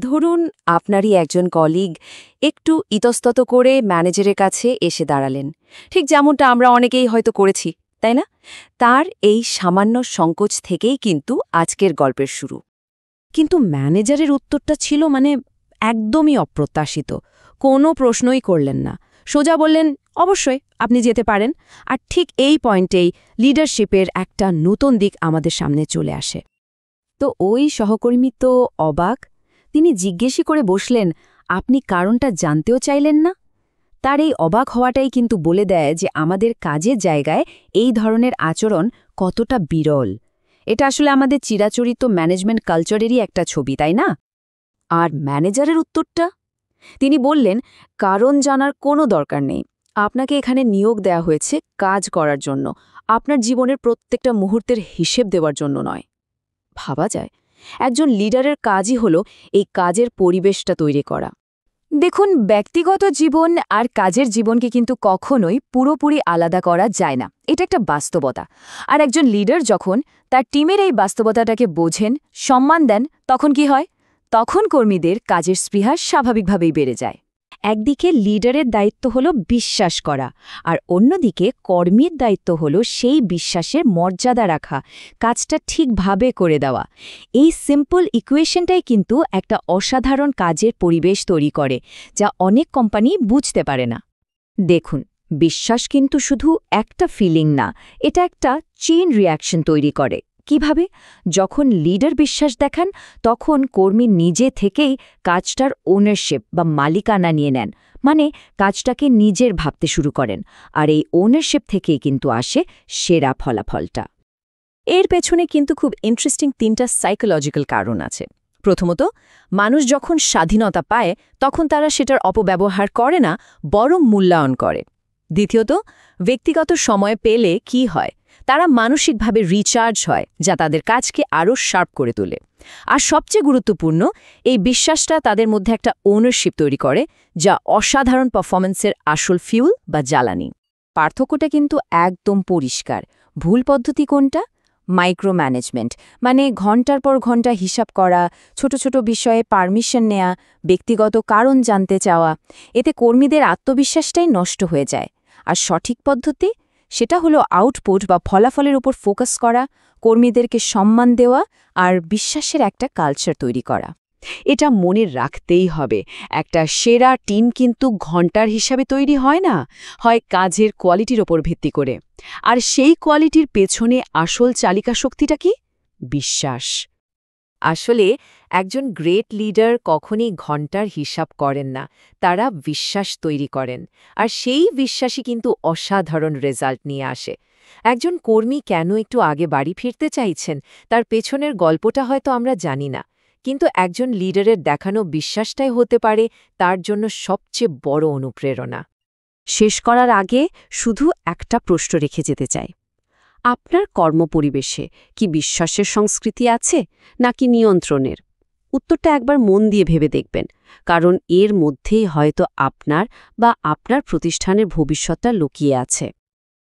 ধরুন আপনারই একজন কলিগ একটু ইতস্তত করে ম্যানেজারের কাছে এসে দাঁড়ালেন, ঠিক যেমনটা আমরা অনেকেই হয়তো করেছি, তাই না? তার এই সামান্য সংকোচ থেকেই কিন্তু আজকের গল্পের শুরু। কিন্তু ম্যানেজারের উত্তরটা ছিল একদমই অপ্রত্যাশিত। কোনো প্রশ্নই করলেন না, সোজা বললেন, অবশ্যই আপনি যেতে পারেন। আর ঠিক এই পয়েন্টেই লিডারশিপের একটা নতুন দিক আমাদের সামনে চলে আসে। তো ওই সহকর্মী তো অবাক। তিনি জিজ্ঞেসই করে বসলেন, আপনি কারণটা জানতেও চাইলেন না? তার এই অবাক হওয়াটাই কিন্তু বলে দেয় যে আমাদের কাজের জায়গায় এই ধরনের আচরণ কতটা বিরল। এটা আসলে আমাদের চিরাচরিত ম্যানেজমেন্ট কালচারেরই একটা ছবি, তাই না? আর ম্যানেজারের উত্তরটা? তিনি বললেন, কারণ জানার কোনো দরকার নেই। আপনাকে এখানে নিয়োগ দেয়া হয়েছে কাজ করার জন্য, আপনার জীবনের প্রত্যেকটা মুহূর্তের হিসেব দেওয়ার জন্য নয়। ভাবা যায়, একজন লিডারের কাজই হলো এই কাজের পরিবেশটা তৈরি করা। দেখুন, ব্যক্তিগত জীবন আর কাজের জীবনকে কিন্তু কখনোই পুরোপুরি আলাদা করা যায় না। এটা একটা বাস্তবতা। আর একজন লিডার যখন তার টিমের এই বাস্তবতাটাকে বোঝেন, সম্মান দেন, তখন কি হয়? তখন কর্মীদের কাজের স্পৃহা স্বাভাবিকভাবেই বেড়ে যায়। একদিকে লিডারের দায়িত্ব হলো বিশ্বাস করা, আর অন্যদিকে কর্মীর দায়িত্ব হলো সেই বিশ্বাসের মর্যাদা রাখা, কাজটা ঠিকভাবে করে দেওয়া। এই সিম্পল ইকুয়েশনটাই কিন্তু একটা অসাধারণ কাজের পরিবেশ তৈরি করে, যা অনেক কোম্পানি বুঝতে পারে না। দেখুন, বিশ্বাস কিন্তু শুধু একটা ফিলিং না, এটা একটা চেইন রিঅ্যাকশন তৈরি করে। কিভাবে? যখন লিডার বিশ্বাস দেখান, তখন কর্মী নিজে থেকেই কাজটার ওনারশিপ বা মালিকানা নিয়ে নেন, কাজটাকে নিজের ভাবতে শুরু করেন। আর এই ওনারশিপ থেকেই কিন্তু আসে সেরা ফলাফলটা। এর পেছনে কিন্তু খুব ইন্টারেস্টিং 3টা সাইকোলজিক্যাল কারণ আছে। প্রথমত, মানুষ যখন স্বাধীনতা পায় তখন তারা সেটার অপব্যবহার করে না, বরং মূল্যায়ন করে। দ্বিতীয়ত, ব্যক্তিগত সময় পেলে কি হয়? তারা মানসিকভাবে রিচার্জ হয়, যা তাদের কাজকে আরও শার্প করে তোলে। আর সবচেয়ে গুরুত্বপূর্ণ, এই বিশ্বাসটা তাদের মধ্যে একটা ওনারশিপ তৈরি করে, যা অসাধারণ পারফরম্যান্সের আসল ফিউল বা জ্বালানি। পার্থক্যটা কিন্তু একদম পরিষ্কার। ভুল পদ্ধতি কোনটা? মাইক্রো ম্যানেজমেন্ট, ঘন্টার পর ঘন্টা হিসাব করা, ছোট ছোট বিষয়ে পারমিশন নেয়া, ব্যক্তিগত কারণ জানতে চাওয়া। এতে কর্মীদের আত্মবিশ্বাসটাই নষ্ট হয়ে যায়। আর সঠিক পদ্ধতি? সেটা হলো আউটপুট বা ফলাফলের উপর ফোকাস করা, কর্মীদেরকে সম্মান দেওয়া আর বিশ্বাসের একটা কালচার তৈরি করা। এটা মনে রাখতেই হবে, একটা সেরা টিম কিন্তু ঘন্টার হিসাবে তৈরি হয় না, হয় কাজের কোয়ালিটির ওপর ভিত্তি করে। আর সেই কোয়ালিটির পেছনে আসল চালিকা শক্তিটা কি? বিশ্বাস। আসলে একজন গ্রেট লিডার কখনই ঘন্টার হিসাব করেন না, তারা বিশ্বাস তৈরি করেন। আর সেই বিশ্বাসই কিন্তু অসাধারণ রেজাল্ট নিয়ে আসে। একজন কর্মী কেন একটু আগে বাড়ি ফিরতে চাইছেন, তার পেছনের গল্পটা হয়তো আমরা জানি না, কিন্তু একজন লিডারের দেখানো বিশ্বাসটাই হতে পারে তার জন্য সবচেয়ে বড় অনুপ্রেরণা। শেষ করার আগে শুধু একটা প্রশ্ন রেখে যেতে চাই। আপনার কর্মপরিবেশে কি বিশ্বাসের সংস্কৃতি আছে, নাকি নিয়ন্ত্রণের? উত্তরটা একবার মন দিয়ে ভেবে দেখবেন, কারণ এর মধ্যেই হয়তো আপনার বা আপনার প্রতিষ্ঠানের ভবিষ্যৎটা লুকিয়ে আছে।